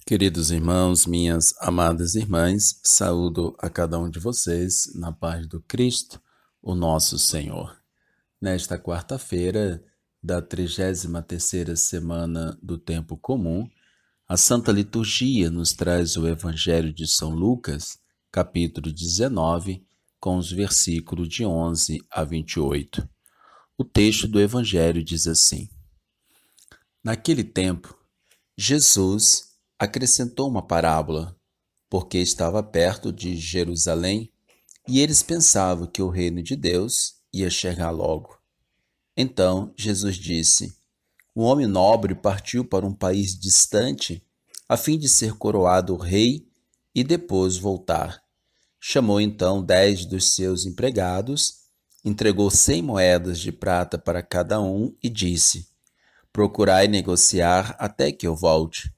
Queridos irmãos, minhas amadas irmãs, saúdo a cada um de vocês na paz do Cristo, o nosso Senhor. Nesta quarta-feira da 33ª semana do Tempo Comum, a Santa Liturgia nos traz o Evangelho de São Lucas, capítulo 19, com os versículos de 11 a 28. O texto do Evangelho diz assim: Naquele tempo, Jesus acrescentou uma parábola, porque estava perto de Jerusalém e eles pensavam que o reino de Deus ia chegar logo. Então Jesus disse: Um homem nobre partiu para um país distante a fim de ser coroado rei e depois voltar. Chamou então 10 dos seus empregados, entregou 100 moedas de prata para cada um e disse: Procurai negociar até que eu volte.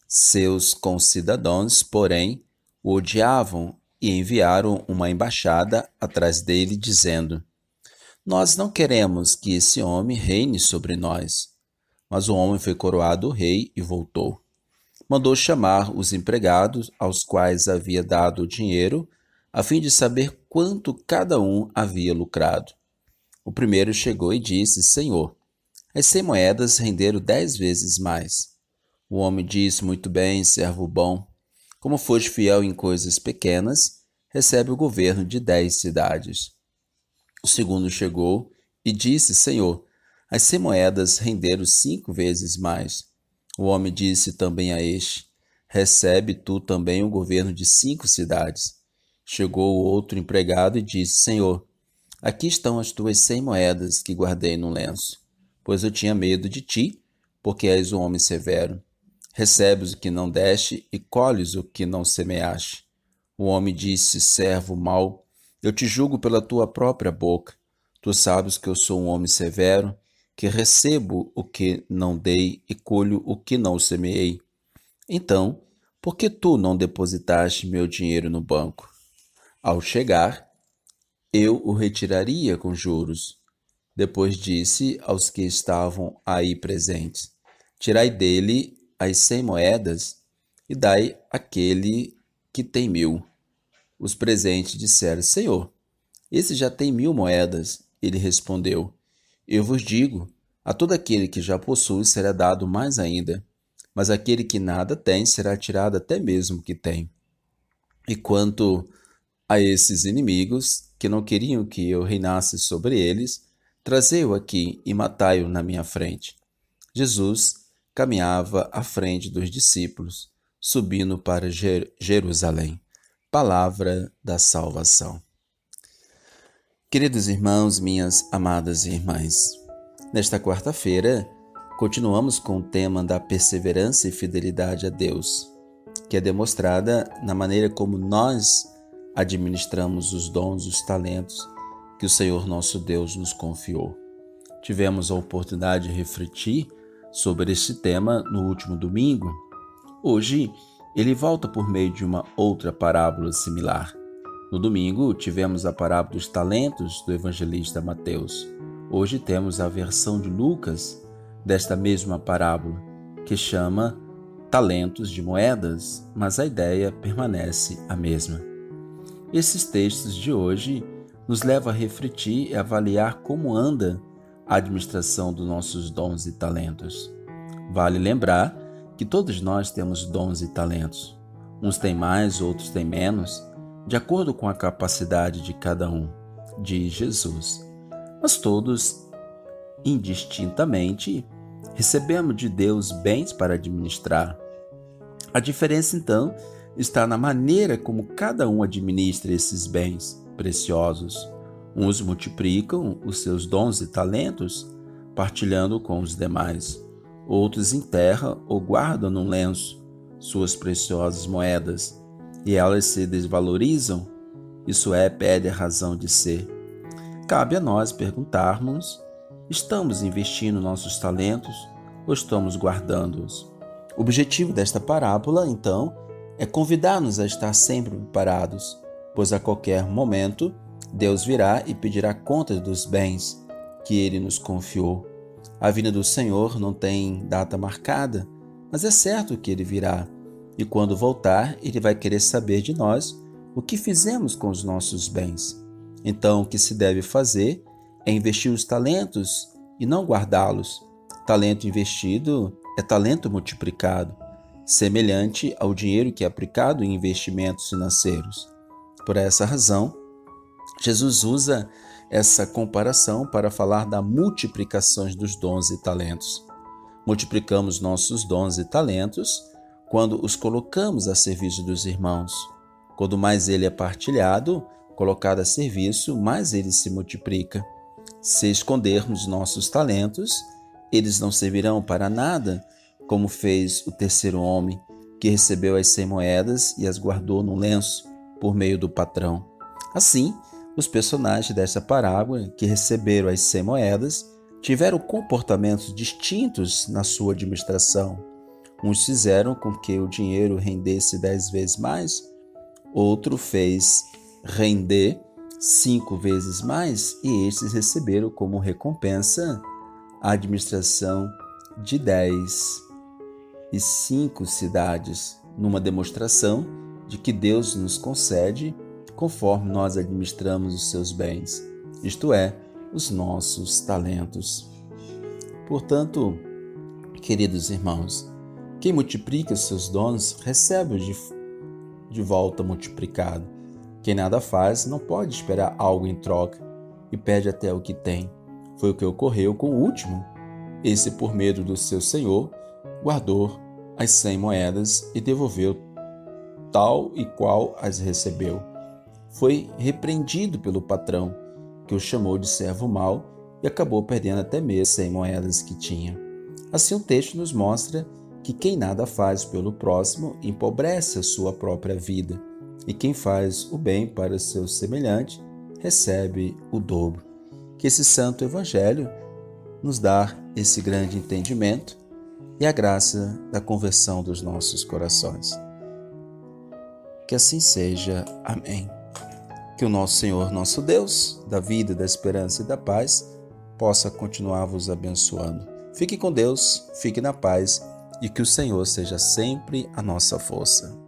Seus concidadãos, porém, o odiavam e enviaram uma embaixada atrás dele, dizendo: Nós não queremos que esse homem reine sobre nós. Mas o homem foi coroado rei e voltou. Mandou chamar os empregados aos quais havia dado o dinheiro, a fim de saber quanto cada um havia lucrado. O primeiro chegou e disse: Senhor, as 100 moedas renderam 10 vezes mais. O homem disse: Muito bem, servo bom. Como foste fiel em coisas pequenas, recebe o governo de 10 cidades. O segundo chegou e disse: Senhor, as 100 moedas renderam 5 vezes mais. O homem disse também a este: Recebe tu também o governo de 5 cidades. Chegou o outro empregado e disse: Senhor, aqui estão as tuas 100 moedas que guardei no lenço, pois eu tinha medo de ti, porque és um homem severo. Recebes o que não deste e colhes o que não semeaste. O homem disse: Servo mau, eu te julgo pela tua própria boca. Tu sabes que eu sou um homem severo, que recebo o que não dei e colho o que não semeei. Então, por que tu não depositaste meu dinheiro no banco? Ao chegar, eu o retiraria com juros. Depois disse aos que estavam aí presentes: Tirai dele as 100 moedas e dai àquele que tem 1.000. Os presentes disseram: Senhor, esse já tem 1.000 moedas. Ele respondeu: Eu vos digo, a todo aquele que já possui será dado mais ainda, mas aquele que nada tem será tirado até mesmo o que tem. E quanto a esses inimigos, que não queriam que eu reinasse sobre eles, trazei-o aqui e matai-o na minha frente. Jesus caminhava à frente dos discípulos, subindo para Jerusalém. Palavra da salvação. Queridos irmãos, minhas amadas irmãs, nesta quarta-feira, continuamos com o tema da perseverança e fidelidade a Deus, que é demonstrada na maneira como nós administramos os dons e os talentos que o Senhor nosso Deus nos confiou. Tivemos a oportunidade de refletir sobre este tema no último domingo. Hoje, ele volta por meio de uma outra parábola similar. No domingo, tivemos a parábola dos talentos do evangelista Mateus. Hoje temos a versão de Lucas desta mesma parábola, que chama talentos de moedas, mas a ideia permanece a mesma. Esses textos de hoje nos levam a refletir e avaliar como anda a administração dos nossos dons e talentos. Vale lembrar que todos nós temos dons e talentos. Uns têm mais, outros têm menos, de acordo com a capacidade de cada um, diz Jesus. Mas todos, indistintamente, recebemos de Deus bens para administrar. A diferença, então, está na maneira como cada um administra esses bens preciosos. Uns multiplicam os seus dons e talentos, partilhando com os demais. Outros enterram ou guardam num lenço suas preciosas moedas, e elas se desvalorizam, isso é, perde a razão de ser. Cabe a nós perguntarmos: estamos investindo nossos talentos ou estamos guardando-os? O objetivo desta parábola, então, é convidar-nos a estar sempre preparados, pois a qualquer momento Deus virá e pedirá contas dos bens que Ele nos confiou. A vinda do Senhor não tem data marcada, mas é certo que Ele virá. e quando voltar, ele vai querer saber de nós o que fizemos com os nossos bens. Então, o que se deve fazer é investir os talentos e não guardá-los. Talento investido é talento multiplicado, semelhante ao dinheiro que é aplicado em investimentos financeiros. Por essa razão, Jesus usa essa comparação para falar da multiplicação dos dons e talentos. Multiplicamos nossos dons e talentos quando os colocamos a serviço dos irmãos. Quanto mais ele é partilhado, colocado a serviço, mais ele se multiplica. Se escondermos nossos talentos, eles não servirão para nada, como fez o terceiro homem, que recebeu as 100 moedas e as guardou num lenço, por meio do patrão. Assim, os personagens desta parábola, que receberam as 100 moedas, tiveram comportamentos distintos na sua administração. Uns fizeram com que o dinheiro rendesse 10 vezes mais, outro fez render 5 vezes mais, e estes receberam como recompensa a administração de 10 e 5 cidades, numa demonstração de que Deus nos concede conforme nós administramos os seus bens, isto é, os nossos talentos. Portanto, queridos irmãos, quem multiplica os seus dons recebe-os de volta multiplicado. Quem nada faz não pode esperar algo em troca e perde até o que tem. Foi o que ocorreu com o último. Esse, por medo do seu senhor, guardou as 100 moedas e devolveu tal e qual as recebeu. Foi repreendido pelo patrão, que o chamou de servo mau e acabou perdendo até mesmo 100 moedas que tinha. Assim, o texto nos mostra que quem nada faz pelo próximo empobrece a sua própria vida, e quem faz o bem para o seu semelhante recebe o dobro. Que esse santo evangelho nos dá esse grande entendimento e a graça da conversão dos nossos corações. Que assim seja. Amém. Que o nosso Senhor, nosso Deus, da vida, da esperança e da paz, possa continuar vos abençoando. Fique com Deus, fique na paz e que o Senhor seja sempre a nossa força.